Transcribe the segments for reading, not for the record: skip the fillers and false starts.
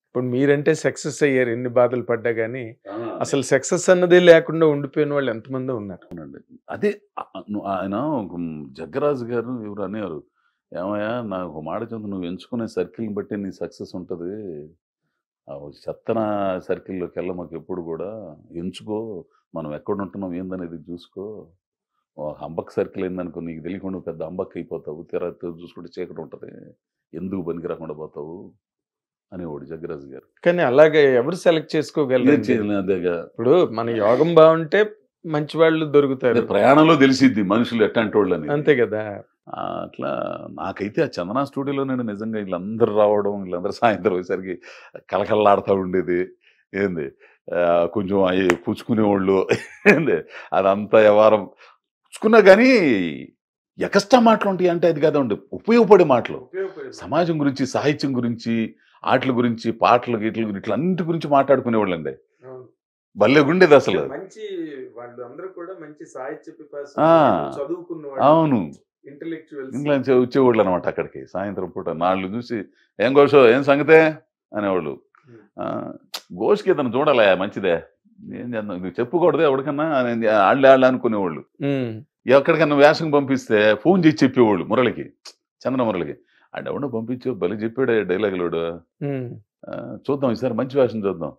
ఇప్పుడు మీరంటే సక్సెస్ అయ్యారు ఎన్ని బాధలు పడ్డా గానీ, ఆ! అసలు సక్సెస్ అన్నదే లేకుండా ఉండిపోయిన వాళ్ళు ఎంతమందో ఉన్నారు. అవునండి. అదే ఆయన జగ్గరాజు గారు ఎవరో అనేవారు. "ఏమయ్య నాకు ఒక మాట చెప్తే నువ్వు ఎంచుకునే సర్కిల్‌ని బట్టి నీ సక్సెస్ ఉంటది. చెత్తన సర్కిల్‌లోకెళ్ళమాకు గూడా. ఎంచుకో. మనం ఎక్కడుంటున్నాం ఏందనేది చూసుకో. హంబక్ సర్కిల్ అయిందనుకో నీకు తెలియకుండా నువ్వు పెద్ద హంబక్ అయిపోతావు. తీరా చూసుకుంటే చీకటి ఉంటది. ఎందుకు పనికి రాకుండా పోతావు" అనేవాడు జగ్గరాజు గారు. కానీ అలాగే ఎవరు సెలెక్ట్ ఏం చేసుకోగలరండి? చేయలేం అదేగా. ఇప్పుడు మన యోగం బావుంటే మంచి వాళ్ళు అదే దొరుకుతారు. ప్రయాణంలో తెలిసిద్ది మనుషులు ఎట్టాంటోళ్ళనేది. అంతే గదా! అట్లా నాకైతే ఆ చందన స్టూడియోలోనే నిజంగా వీళ్ళందరూ రావడం, వీళ్ళందరూ సాయంత్రం వచ్చేసరికి కళకళలాడుతా ఉండేది. ఏంది కొంచెం అయి పుచ్చుకునేవోళ్ళు. ఏంది అదంతా వ్యవహారం. పుచ్చుకున్నా గానీ ఎక్స్‌ట్రా మాటలుంటాయి అంటే అది కాదండి. ఉపయోగపడే మాటలు. సమాజం గురించి, సాహిత్యం గురించి, ఆటిల గురించి, పాటలు, గీటల గురించి ఇట్లన్నిటి గురించి మాట్లాడుకునేవాళ్ళండి. అవును. భలేగుండేదసలు. మంచి వాళ్ళందరూ కూడా మంచి సాహిత్య ఆ! పిపాసులు, చదువుకున్న వాళ్ళు, అవును. ఇంటెలెక్చువల్స్. ఇంగ్లాండ్ వచ్చేవాళ్ళనమాట అక్కడికి. సాయంత్రం పూట నాళ్ళు చూసి, "ఏం ఘోషో ఏం సంగతే?" అనేవాళ్ళు. హ్మ్. "ఘోష్‌కి ఏదైనా చూడాలయ్యా మంచిదే. ఏం చేద్దాం నువ్వు చెప్పకూడదా ఎవడికన్నా" అని ఆళ్ళే అనుకునేవాళ్ళు. హ్మ్. ఎక్కడికన్నా వేషం పంపిస్తే ఫోను చేసి చెప్పేవాళ్ళు మురళికి. చంద్ర మురళికి. "ఆడెవడో పంపించావు భలే చెప్పాడయ్యా డైలాగులోడు. హ్మ్. చూద్దాం ఈసారి మంచి వేషం చూద్దాం."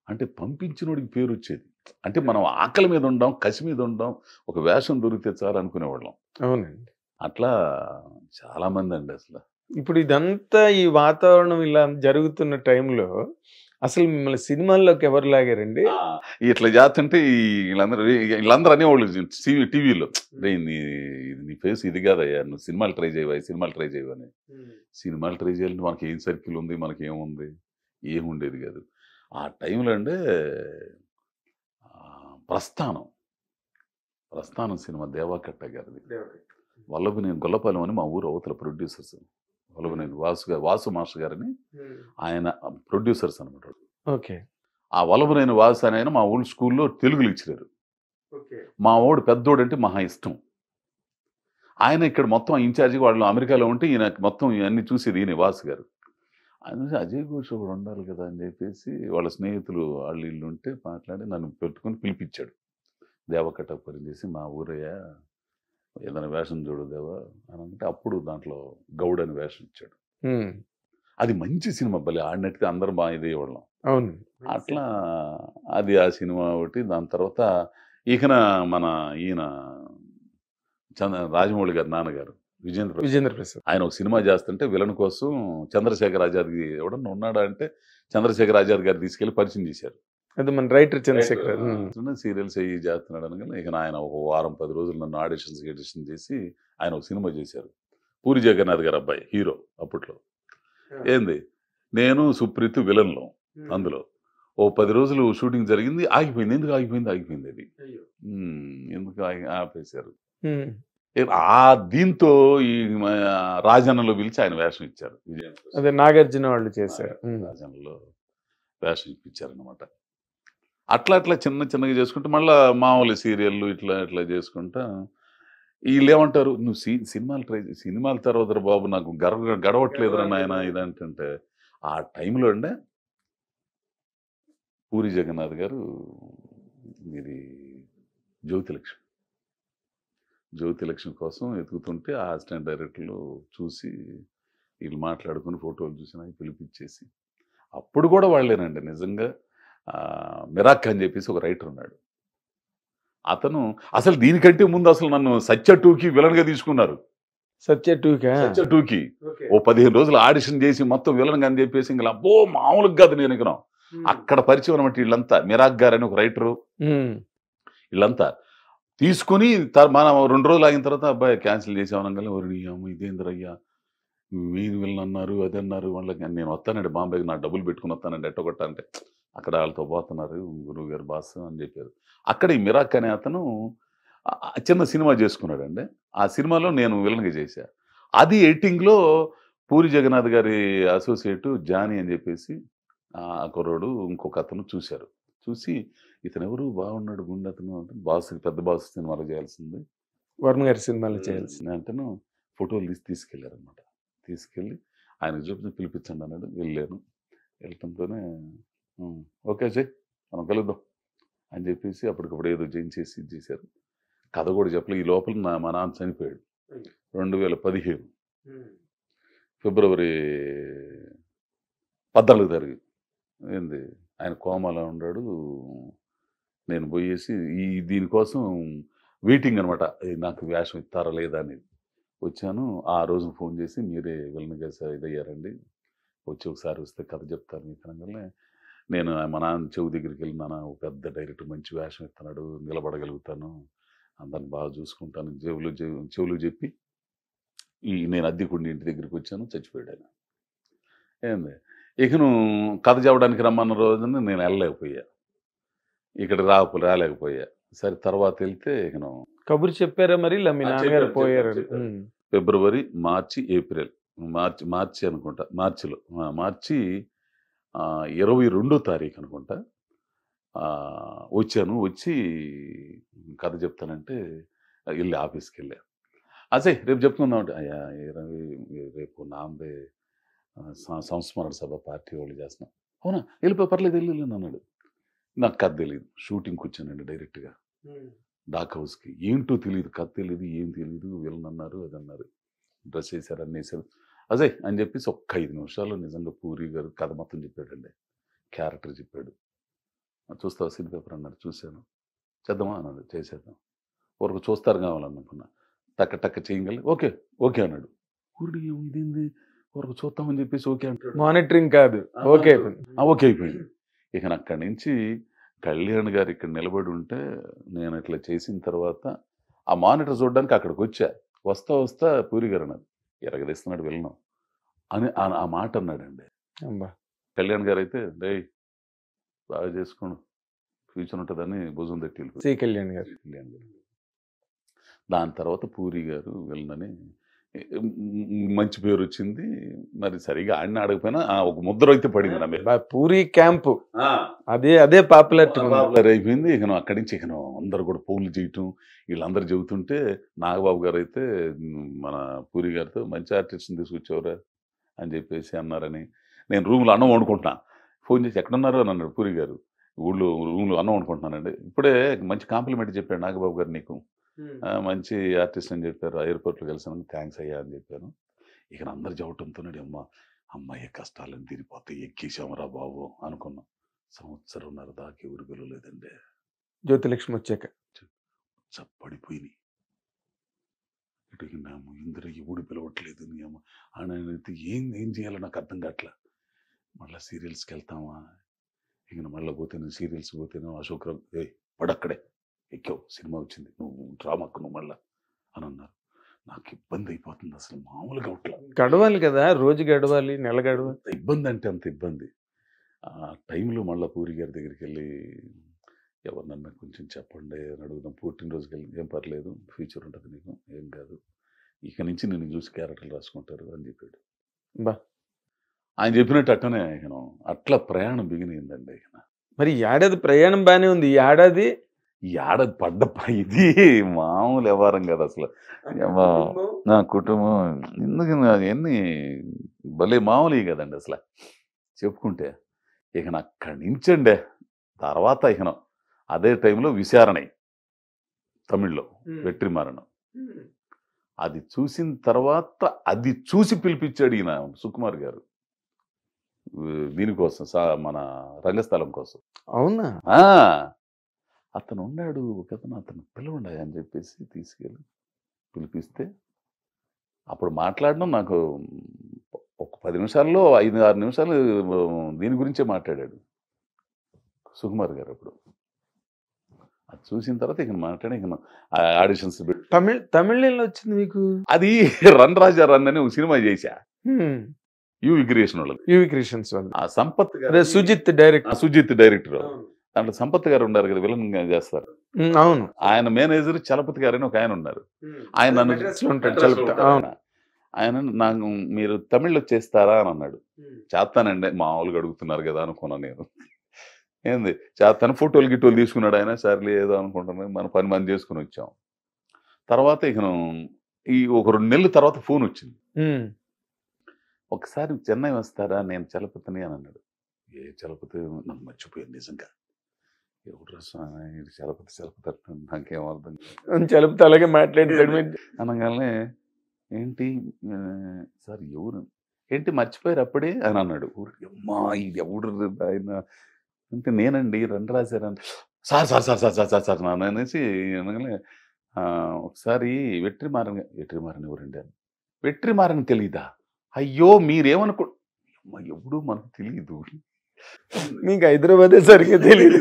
అంటే పంపించినోడికి పేరొచ్చేది. అంటే మనం ఆకలి మీద ఉండం, కసి మీద ఉండం, ఒక వేషం దొరికితే చాలు అనుకునేవాళ్ళం. అవునండి. అట్లా చాలామందండి అసల. ఇప్పుడు ఇదంతా ఈ వాతావరణం ఇలా జరుగుతున్న టైంలో అసలు మిమ్మల్ని సినిమాల్లోకి ఎవరు లాగారండి? ఇట్లా చేస్తుంటే వీళ్ళందరూ అనేవాళ్ళు టీవీలో. "రేయ్! ఇది నీ ఫేస్ ఇది కాదయ్యా. నువ్వు సినిమాలు ట్రై చేయవా? సినిమాలు ట్రై చేయవా" అని. సినిమాలు ట్రై చేయాలంటే మనకేం సర్కిల్ ఉంది? మనకేముంది? ఏముండేది కాదు. ఆ టైంలో అండి 'ప్రస్థానం'. 'ప్రస్థానం' సినిమా దేవాకట్ట గారిది. వల్లభనేని గొల్లపాలెం అని మా ఊరు అవతల ప్రొడ్యూసర్స్. వల్లభనేని వాసు మాస్టర్ గారని ఆయన ప్రొడ్యూసర్స్ అనమాట. ఓకే. ఆ వల్లభనేని వాసు అని ఆయన మా ఊళ్ళో స్కూల్‌లో తెలుగు లెక్చరర్. మా వోడు పెద్దోడంటే మహా ఇష్టం. ఆయన ఇక్కడ మొత్తం ఇన్‌చార్జ్‌గా వాళ్ళు అమెరికాలో ఉంటే ఈయన మొత్తం ఇయన్నీ చూసేది ఈయనే వాసు గారు. ఆయన చూసి అజయ్ ఘోష్ ఒకడు ఉండాలి కదా! అని చెప్పేసి వాళ్ళ స్నేహితులు ఆళ్ళు ఈళ్ళు ఉంటే మాట్లాడి నన్ను పెట్టుకొని పిలిపిచ్చాడు. దేవకట్ట పరిచయం చేసి మా ఊరయ్యా ఏదైనా వేషం చూడు దేవా అని అంటే అప్పుడు దాంట్లో గౌడ్ అని వేషం ఇచ్చాడు. హ్మ్. అది మంచి సినిమా భలే ఆడినట్టుగా అందరూ బా ఇదయ్యేవాళ్ళం. అవును. అట్లా అది ఆ సినిమా ఒకటి. దాని తర్వాత ఇకన మన ఈయన రాజమౌళి గారి నాన్నగారు విజేంద్ర ప్రసాద్. విజేంద్ర ప్రసాద్. ఆయన ఒక సినిమా చేస్తుంటే విలన్ కోసం చంద్రశేఖర్ ఆజాద్‌కి ఎవడన్నా ఉన్నాడా అంటే చంద్రశేఖర్ ఆజాద్ గారు తీసుకెళ్ళి పరిచయం చేశారు. అది మన రైటర్ చంద్రశేఖర్. సీరియల్స్ అయ్యి చేస్తున్నాడు అనగానే ఇక ఆయన ఒక వారం 10 రోజులు నన్ను ఆడిషన్ చేసి ఆయన ఒక సినిమా చేశారు. పూరి జగన్నాథ్ గారి అబ్బాయి హీరో అప్పట్లో. ఏంది నేను సుప్రీత్ విలన్‌లం అందులో. ఓ 10 రోజులు షూటింగ్ జరిగింది. ఆగిపోయింది. ఎందుకు ఆగిపోయింది? ఆగిపోయింది అది. ఎందుకు ఆపేశారు. హ్మ్. దీంతో ఈ మ రాజన్నలో పిలిచి ఆయన వేషం ఇచ్చారు. అదే నాగార్జున వాళ్ళు చేశారు. రాజన్నలో వేషం ఇప్పించారనమాట. అట్లా చిన్న చిన్నగా చేసుకుంటూ మళ్ళా మామూలు సీరియల్‌లు ఇట్లా చేసుకుంటా ఈళ్ళేమంటారు, "నువ్వు సినిమాలు ట్రై సినిమాల తర్వాతరా బాబు నాకు గడవట్లేదురా నాయనా" ఇదంటుంటే, ఆ టైంలో అండి పూరి జగన్నాథ్ గారు ఇది 'జ్యోతిలక్ష్మి'. 'జ్యోతిలక్ష్మి' కోసం ఎతుకుతుంటే ఆ అసిస్టెంట్ డైరెక్టర్లు చూసి వీళ్ళు మాట్లాడుకొని ఫోటోలు చూసి నాకు పిలిపిచ్చేసి అప్పుడు కూడా వాళ్ళేనండి నిజంగా మిరాక్ అని చెప్పేసి ఒక రైటర్ ఉన్నాడు. అతను అసలు దీనికంటే ముందు అసలు నన్ను 'సత్య 2'కి విలన్‌గా తీసుకున్నారు. సత్య 2కా? 'సత్య 2'కి ఓకే. ఓ 15 రోజులు ఆడిషన్ చేసి మొత్తం విలన్‌గా అని చెప్పేసి ఇంక అబ్బో! మామూలుగా కాదు నేను ఇకను. అక్కడ పరిచయం అనమాట వీళ్ళంతా. మిరాక్ గారని ఒక రైటరు. హ్మ్. వీళ్ళంతా. తీసుకొని మనం 2 రోజులు ఆగిన తర్వాత అబ్బాయి క్యాన్సిల్ చేసాం అనంగానే ఓరి నీ అమ్మ ఇదేందిరయ్యా! మీరు వీళ్ళని అన్నారు, అదన్నారు వాళ్ళకి నేను వస్తానండి బాంబేకి నాకు డబ్బులు పెట్టుకొని వస్తానండి ఎట్టగొట్ట అంటే అక్కడ వాళ్ళతో పోతున్నారు గురువు గారు బాస్ అని చెప్పారు. అక్కడ ఈ మిరాక్ అనే అతను చిన్న సినిమా చేసుకున్నాడండి. ఆ సినిమాలో నేను విలన్‌గా చేశా. అది ఎడిటింగ్‌లో పూరి జగన్నాథ్ గారి అసోసియేట్ జానీ అని చెప్పేసి ఆ కుర్రోడు ఇంకొక అతను చూసారు. చూసి ఇతనెవరు బాగున్నాడు గుండెతను అంటే పెద్ద బాస్ సినిమాలో చేయాల్సింది. వర్మ గారి సినిమాలో చేయాల్సింది. అంటేను ఫోటోలు తీసుకెళ్లారనమాట. తీసుకెళ్ళి ఆయనకు చూపించి పిలిపించండి అన్నాడు. వెళ్ళాను. వెళ్ళటంతోనే ఓకే అజయ్ మనం కలుద్దాం అని చెప్పేసి అప్పటికప్పుడు ఏదో చేసి ఇది చేశారు. కథ కూడా చెప్పలే. ఈ లోపల మా నాన్న చనిపోయాడు 2015 ఫిబ్రవరి 14 తారీఖు. ఏంది ఆయన కోమాలో ఉన్నాడు. నేను పోయేసి దీనికోసం వెయిటింగ్ అనమాట. నాకు వేషం ఇస్తారా లేదా అనేది. వచ్చాను. ఆ రోజు ఫోన్ చేసి మీరే విలన్గా ఇదయ్యారండి, వచ్చి ఒకసారి వస్తే కథ చెప్తారు మీకు అనగానే నేను మా నాన్న చెవు దగ్గరికి వెళ్ళి, నాన్న ఒక పెద్ద డైరెక్టర్ మంచి వేషం ఇస్తున్నాడు, నిలబడగలుగుతాను, అందరిని బాగా చూసుకుంటాను చెవులు చెప్పి నేను అద్దెకుండి ఇంటి దగ్గరికి వచ్చాను. చచ్చిపోయాడు ఆయన. ఏంది ఇక నువ్వు కథ చెప్పడానికి రమ్మన్న రోజున నేను వెళ్ళలేకపోయా, ఇక్కడ రాలేకపోయా. సరే తర్వాత వెళ్తే ఇక కబురు చెప్పారా మరి ఇలా మీ నాన్నగారు పోయారు? ఫిబ్రవరి, మార్చి, ఏప్రిల్, మార్చి అనుకుంటా, మార్చి 22వ తారీఖు అనుకుంటా వచ్చాను. వచ్చి కథ చెప్తానంటే వెళ్ళి ఆఫీస్కి వెళ్ళా. అజయ్ రేపు చెప్పుకుందాం అంటే, అయ్యా రేపు నాంబే సంస్మరణ సభ పార్టీ వాళ్ళు చేస్తున్నాం. అవునా వెళ్ళిపో, పర్లేదు వెళ్ళి అన్నాడు. నాకు కథ తెలియదు. షూటింగ్కి వచ్చానండి డైరెక్ట్గా డాక్ హౌస్కి. ఏంటో తెలియదు, కథ తెలియదు, ఏం తెలియదు. వీళ్ళని అన్నారు, అది అన్నారు, డ్రెస్ వేసారు, అన్నీ వేసారు. అజయ్ అని చెప్పేసి ఒక్క 5 నిమిషాల్లో నిజంగా పూరి గారు కథ మొత్తం చెప్పాడండి. క్యారెక్టర్ చెప్పాడు. చూస్తావా సీన్ పేపర్ అన్నారు. చూశాను. చేద్దామా అన్నాడు. చేసేద్దాం. వరకు చూస్తారు కావాలనుకున్నా. టక్క చేయగలి ఓకే ఓకే అన్నాడు. ఊరి ఇదేంది వరకు చూస్తామని చెప్పేసి ఓకే అంటాడు. మానిటరింగ్ కాదు, ఓకే ఓకే అయిపోయింది. ఇక అక్కడి నుంచి కళ్యాణ్ గారు ఇక్కడ నిలబడి ఉంటే నేను ఇట్లా చేసిన తర్వాత ఆ మానిటర్ చూడడానికి అక్కడికి వచ్చా. వస్తా పూరి గారు అన్నారు, ఎరగదీస్తున్నాడు వెళ్ళను అని ఆ మాట అన్నాడండి. కళ్యాణ్ గారు అయితే డే బాగా చేసుకోండు, ఫ్యూచర్ ఉంటుందని భుజం తట్టి కళ్యాణ్ గారు. దాని తర్వాత పూరి గారు వెళ్ళనని మంచి పేరు వచ్చింది. మరి సరిగా ఆడిన ఆడకపోయినా ఒక ముద్ర అయితే పడింది నా మీద. పూరి క్యాంపు అదే పాపులర్ అయిపోయింది. ఇక అక్కడి నుంచి ఇక అందరు కూడా ఫోన్లు చేయటం, వీళ్ళందరూ చెబుతుంటే నాగబాబు గారు అయితే మన పూరి గారితో మంచి ఆర్టిస్ట్ని తీసుకొచ్చేవరా అని చెప్పేసి అన్నారని. నేను రూమ్లో అన్నం వండుకుంటున్నా. ఫోన్ చేసి ఎక్కడున్నారు అని అన్నాడు పూరి గారు. రూమ్లో అన్నం వండుకుంటున్నానండి. ఇప్పుడే మంచి కాంప్లిమెంట్ చెప్పాడు నాగబాబు గారు, నీకు మంచి ఆర్టిస్ట్ అని చెప్పారు, ఎయిర్పోర్ట్లో కలిసాను, థ్యాంక్స్ అయ్యా అని చెప్పాను. ఇక అందరు చెప్పడంతోనే అమ్మాయి కష్టాలను తీరిపోతే ఎక్కేసామరా బాబు అనుకున్నాం. 1.5 సంవత్సరం దాకా ఎవరు పిలవలేదండి. జ్యోతిలక్ష్మి వచ్చాక పడిపోయినాయి. ఇటు ఇందరూ ఎవడు పిలవట్లేదు. అయితే ఏం చేయాలో నాకు అర్థం కావట్లా. మళ్ళీ సీరియల్స్కి వెళ్తామా, ఇక మళ్ళీ పోతేనే సీరియల్స్ పోతేనే అశోక్రావు పడక్కడే ఎక్కావు, సినిమా వచ్చింది, నువ్వు డ్రామాకు నువ్వు మళ్ళా అని అన్నారు. నాకు ఇబ్బంది అయిపోతుంది, అసలు మామూలుగా అవట్లా. గడవాలి కదా, రోజు గడవాలి, నెల గడవాలి. ఇబ్బంది అంటే అంత ఇబ్బంది. ఆ టైంలో మళ్ళీ పూరి గారి దగ్గరికి వెళ్ళి ఎవరినన్నా కొంచెం చెప్పండి అని అడుగుదాం. పుట్టినరోజుకి వెళ్ళి ఏం పర్లేదు, ఫ్యూచర్ ఉంటుంది నీకు, ఏం కాదు, ఇక నుంచి నేను చూసి క్యారెక్టర్లు రాసుకుంటారు అని చెప్పాడు. ఆయన చెప్పినట్టు అట్టనే అట్లా ప్రయాణం బిగినిందండి. మరి ఏడాది ప్రయాణం బాగానే ఉంది. ఈ ఏడాది పడ్డ ఇది మామూలు వ్యవహారం కదా అసలు. నా కుటుంబం ఎందుకు అవన్నీ భలే మామూలు కదండి అసలు చెప్పుకుంటే. ఇక అక్కడి నుంచండి తర్వాత ఇక అదే టైంలో విచారణై తమిళ్లో వెట్రిమారనం. అది చూసిన తర్వాత అది చూసి పిలిపించాడు ఈయన సుకుమార్ గారు దీనికోసం, మన రంగస్థలం కోసం. అవునా? అతను ఉన్నాడు ఒకతను, అతను పిలవండి అని చెప్పేసి తీసుకెళ్ళి పిలిపిస్తే అప్పుడు మాట్లాడడం నాకు ఒక 10 నిమిషాల్లో 5-6 నిమిషాలు దీని గురించే మాట్లాడాడు సుకుమార్ గారు. అప్పుడు అది చూసిన తర్వాత ఇక మాట్లాడే ఆడిషన్స్ తమిళంలో వచ్చింది మీకు. అది రన్ రాజా రన్ అని ఒక సినిమా చేశా, యువి క్రియేషన్స్ వాళ్ళు. ఆ సంపత్ గారు, సుజిత్ డైరెక్టర్. దాంట్లో సంపత్ గారు ఉన్నారు కదా, విలన్ చేస్తారు. అవును. ఆయన మేనేజర్ చలపతి గారు అని ఒక ఆయన ఉన్నారు. ఆయన నాకు మీరు తమిళ్లో చేస్తారా అని అన్నాడు. చేస్తానండి, మామూలుగా అడుగుతున్నారు కదా అనుకున్నాను నేను. ఏంది చేస్తాను, ఫోటోలు గిట్టోలు తీసుకున్నాడు ఆయన. సర్లే ఏదో అనుకుంటున్నాను, మన పని మనం చేసుకుని వచ్చాం. తర్వాత ఇక ఈ ఒక 2 నెలల తర్వాత ఫోన్ వచ్చింది. ఒకసారి చెన్నై వస్తారా, నేను చలపతిని అని అన్నాడు. ఏ చలపతి నన్ను మర్చిపోయాను నిజంగా. ఎవరు స్వామి చలపతి చలపతి అంటున్నాడు, నాకేం అర్థం చలుపుతూ అలాగే మాట్లాడతాడు. అనగానే ఏంటి సార్ ఎవరు ఏంటి మర్చిపోయారు అప్పుడే అని అన్నాడు. అమ్మా ఇది ఎవడు ఆయన అంటే నేనండి రండి రాశారని. Sir sir sir sir sir sir sir నాన్న అనేసి అనగానే ఒకసారి వెట్రిమారని ఎవరండి అని. వెట్రిమారని తెలీదా? అయ్యో మీరేమనుకో అమ్మ ఎవడు మనకు తెలియదు. మీకు హైదరాబాదే సరిగ్గా తెలియదు.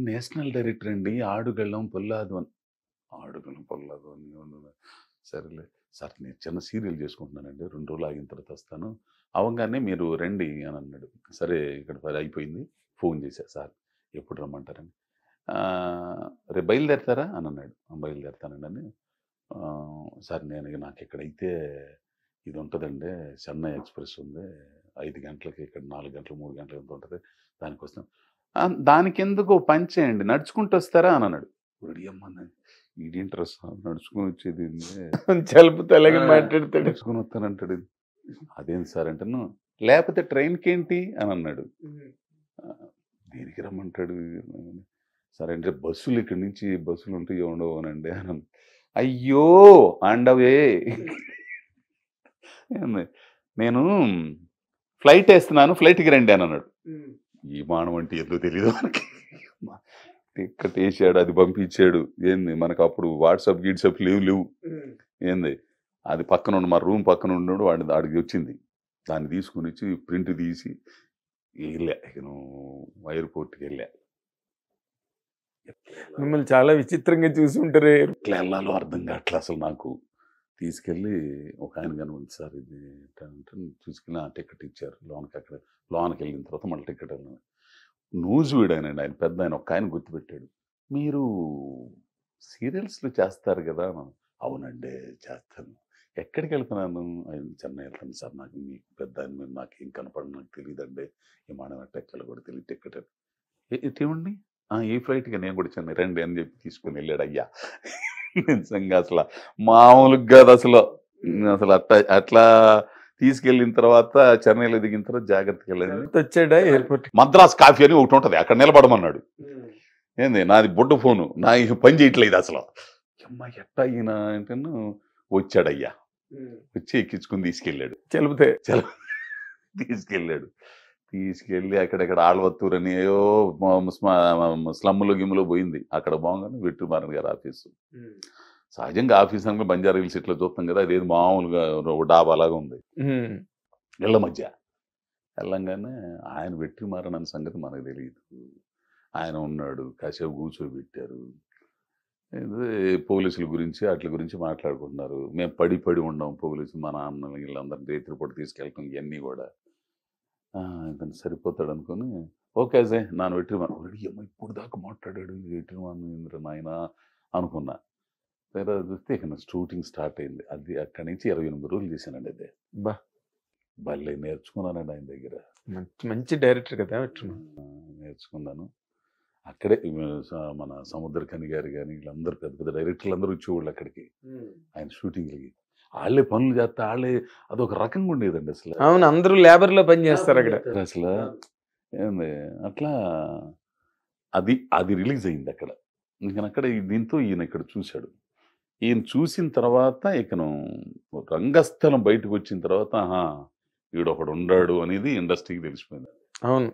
నేషనల్ డైరెక్టర్ అండి ఆడుగళ్ళం పొల్లాదు అని. ఆడుగళ్ళం పొల్లాదు అని సరేలే సార్ నేను చిన్న సీరియల్ చేసుకుంటున్నానండి 2 రోజులు ఆగిన తర్వాత వస్తాను అవగానే మీరు రండి అని అన్నాడు. సరే ఇక్కడ పని అయిపోయింది ఫోన్ చేశా సార్ ఎప్పుడు రమ్మంటారని. రేపు బయలుదేరతారా అని అన్నాడు. బయలుదేరతానండి అని. సార్ నాకు ఎక్కడైతే ఇది ఉంటుందండి చెన్నై ఎక్స్ప్రెస్ ఉంది 5 గంటలకి ఇక్కడ 4 గంటలు 3 గంటలు ఎంత ఉంటుంది దానికోసం దానికి ఎందుకు పని చేయండి నడుచుకుంటూ వస్తారా అని అన్నాడు. అమ్మా ఇదేంట్రెస్ నడుచుకుని వచ్చేది చలుపుతూ అలాగే మాట్లాడతాడు. నడుచుకుని వస్తానంటాడు. అదేంటి సార్ అంటే లేకపోతే ట్రైన్కి ఏంటి అని అన్నాడు. దేనికి రమ్మంటాడు. సరే అంటే బస్సులు ఇక్కడి నుంచి బస్సులు ఉంటాయో ఉండవు అనండి అని. అయ్యో అండవే నేను ఫ్లైట్ వేస్తున్నాను ఫ్లైట్కి రండి అని అన్నాడు. ఈ మానవం అంటే ఎందుకు తెలియదు మనకి. టికెట్ వేసాడు అది పంపించాడు. ఏంది మనకు అప్పుడు వాట్సాప్ గీట్సాప్ లేవు. ఏంది అది పక్కన ఉండి మా రూమ్ పక్కన ఉన్నాడు వాడికి వచ్చింది. దాన్ని తీసుకుని వచ్చి ప్రింట్ తీసి వెళ్ళా నేను ఎయిర్పోర్ట్కి వెళ్ళా. మిమ్మల్ని చాలా విచిత్రంగా చూసి ఉంటారు. ఎట్లా వెళ్ళాలో అర్థం కావట్లే అసలు నాకు. తీసుకెళ్ళి ఒక ఆయన కనుగొంది సార్ ఇది అంటే తీసుకెళ్ళి ఆ టికెట్ ఇచ్చారు లోనికి. అక్కడ లోనికి వెళ్ళిన తర్వాత మళ్ళీ టికెట్ వెళ్ళిన న్యూస్ వీడానండి ఆయన పెద్ద ఆయన ఒక ఆయన గుర్తుపెట్టాడు. మీరు సీరియల్స్లో చేస్తారు కదా. అవునండి చేస్తాను. ఎక్కడికి వెళ్తున్నాను? చెన్నై వెళ్తాను సార్. నాకు మీకు పెద్ద ఆయన మీద నాకు ఏం కనపడదు నాకు తెలియదండి. విమానం ఎక్కలు కూడా తెలియదు టికెట్ ఇవ్వండి ఏ ఫ్లైట్గా నేను కూడా చెన్నై రండి అని చెప్పి తీసుకుని వెళ్ళాడు. అయ్యా నిజంగా అసలు మామూలుగా కాదు అసలు. అసలు అట్లా తీసుకెళ్ళిన తర్వాత చెన్నైలో దిగిన తర్వాత జాగ్రత్తగా వెళ్ళండి. వచ్చాడా ఎయిర్పోర్ట్. మద్రాస్ కాఫీ అని ఒకటి ఉంటుంది అక్కడ నిలబడమన్నాడు. ఏంది నాది బొడ్డు ఫోను నా పని చేయట్లేదు అసలు. అమ్మా ఎట్టా ఈయన అంటే వచ్చాడయ్యా. వచ్చి ఎక్కించుకుని తీసుకెళ్ళాడు. తీసుకెళ్ళి అక్కడెక్కడ ఆళ్వత్తూరు అని ఏయో స్లమ్ములు గిమ్ములు పోయింది. అక్కడ బాగుందని వెట్రిమారన్ గారి ఆఫీసు. సహజంగా ఆఫీస్ అంటే బంజారా హిల్స్ ఇట్లా చూస్తాం కదా. అదేది మామూలుగా డాబా లాగా ఉంది ఇళ్ల మధ్య. వెళ్ళంగానే ఆయన వెట్రిమారన్ అనే సంగతి మనకు తెలియదు. ఆయన ఉన్నాడు కాసేపు కూర్చోబెట్టారు. పోలీసుల గురించి వాటి గురించి మాట్లాడుకుంటున్నారు. మేము పడి ఉండం పోలీసులు మా నాన్న వీళ్ళందరినీ రేత్రిపూట తీసుకెళ్ళటం ఇవన్నీ కూడా. ఇతను సరిపోతాడు అనుకుని ఓకే అజయ్ నాన్న వెట్రిమారన్ ఇప్పుడు దాకా మాట్లాడాడు వెట్రిమారన్ నాయన అనుకున్నా. వేరే చూస్తే ఇక షూటింగ్ స్టార్ట్ అయింది. అది అక్కడి నుంచి 28 రోజులు చేశానండి. అదే భలే నేర్చుకున్నానండి ఆయన దగ్గర. మంచి డైరెక్టర్ కదా. నేర్చుకున్నాను అక్కడే. మన సముద్రకని గారు కానీ వీళ్ళందరూ పెద్ద పెద్ద డైరెక్టర్లు అందరూ వచ్చేవాళ్ళు అక్కడికి ఆయన షూటింగ్లకి. వాళ్ళే పనులు చేస్తే వాళ్ళే అదొక రకంగా ఉండేదండి అసలు. అవును అందరూ లేబర్ లో పని చేస్తారు అక్కడ అసలు. ఏంది అట్లా అది రిలీజ్ అయింది అక్కడ. అక్కడ దీంతో ఈయన ఇక్కడ చూశాడు. ఈయన చూసిన తర్వాత ఇకను రంగస్థలం బయటకు వచ్చిన తర్వాత వీడు ఒకడు ఉన్నాడు అనేది ఇండస్ట్రీకి తెలిసిపోయింది. అవును